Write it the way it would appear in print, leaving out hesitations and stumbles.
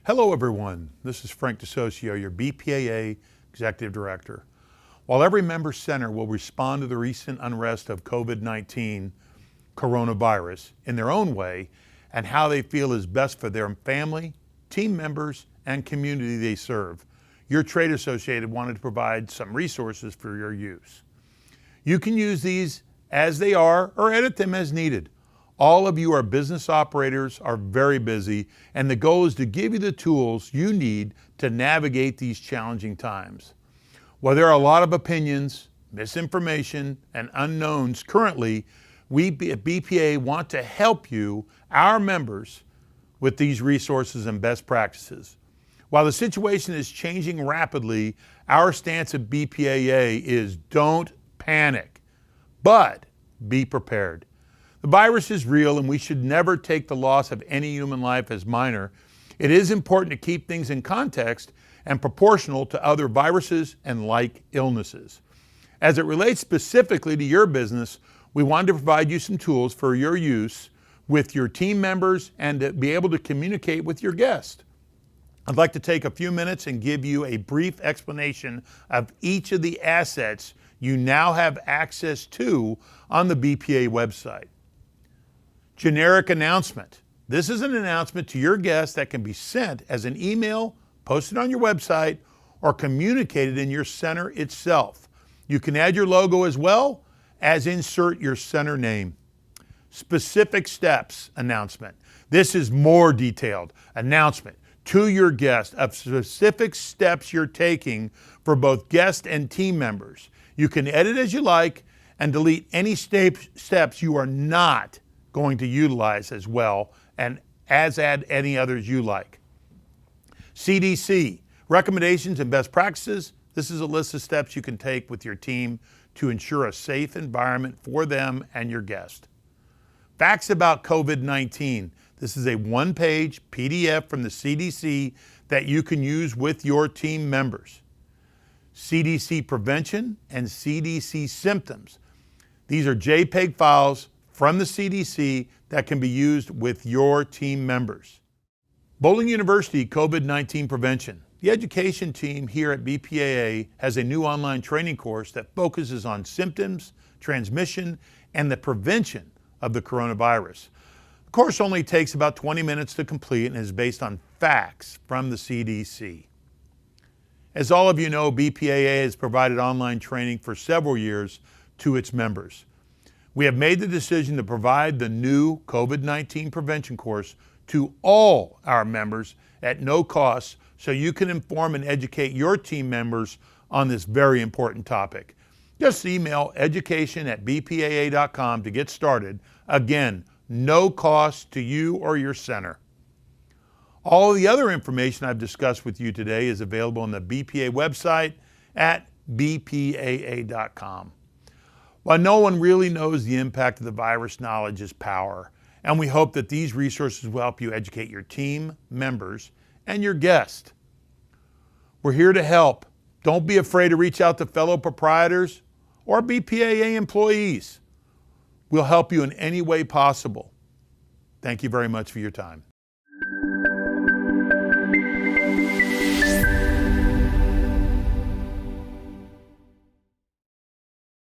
Hello everyone, this is Frank DeSocio, your BPAA Executive Director. While every member center will respond to the recent unrest of COVID-19 coronavirus in their own way and how they feel is best for their family, team members, and community they serve, your trade associated wanted to provide some resources for your use. You can use these as they are or edit them as needed. All of you are business operators, are very busy, and the goal is to give you the tools you need to navigate these challenging times. While there are a lot of opinions, misinformation, and unknowns currently, we at BPAA want to help you, our members, with these resources and best practices. While the situation is changing rapidly, our stance at BPAA is don't panic, but be prepared. The virus is real and we should never take the loss of any human life as minor. It is important to keep things in context and proportional to other viruses and like illnesses. As it relates specifically to your business, we wanted to provide you some tools for your use with your team members and to be able to communicate with your guests. I'd like to take a few minutes and give you a brief explanation of each of the assets you now have access to on the BPAA website. Generic announcement. This is an announcement to your guests that can be sent as an email, posted on your website, or communicated in your center itself. You can add your logo as well as insert your center name. Specific steps announcement. This is more detailed announcement to your guests of specific steps you're taking for both guests and team members. You can edit as you like and delete any steps you are not going to utilize as well, and add any others you like. CDC, recommendations and best practices. This is a list of steps you can take with your team to ensure a safe environment for them and your guest. Facts about COVID-19. This is a one-page PDF from the CDC that you can use with your team members. CDC prevention and CDC symptoms. These are JPEG files from the CDC that can be used with your team members. Bowling University COVID-19 prevention. The education team here at BPAA has a new online training course that focuses on symptoms, transmission, and the prevention of the coronavirus. The course only takes about 20 minutes to complete and is based on facts from the CDC. As all of you know, BPAA has provided online training for several years to its members. We have made the decision to provide the new COVID-19 prevention course to all our members at no cost so you can inform and educate your team members on this very important topic. Just email education@bpaa.com to get started. Again, no cost to you or your center. All of the other information I've discussed with you today is available on the BPAA website at bpaa.com. While no one really knows the impact of the virus, knowledge is power, and we hope that these resources will help you educate your team, members, and your guests. We're here to help. Don't be afraid to reach out to fellow proprietors or BPAA employees. We'll help you in any way possible. Thank you very much for your time.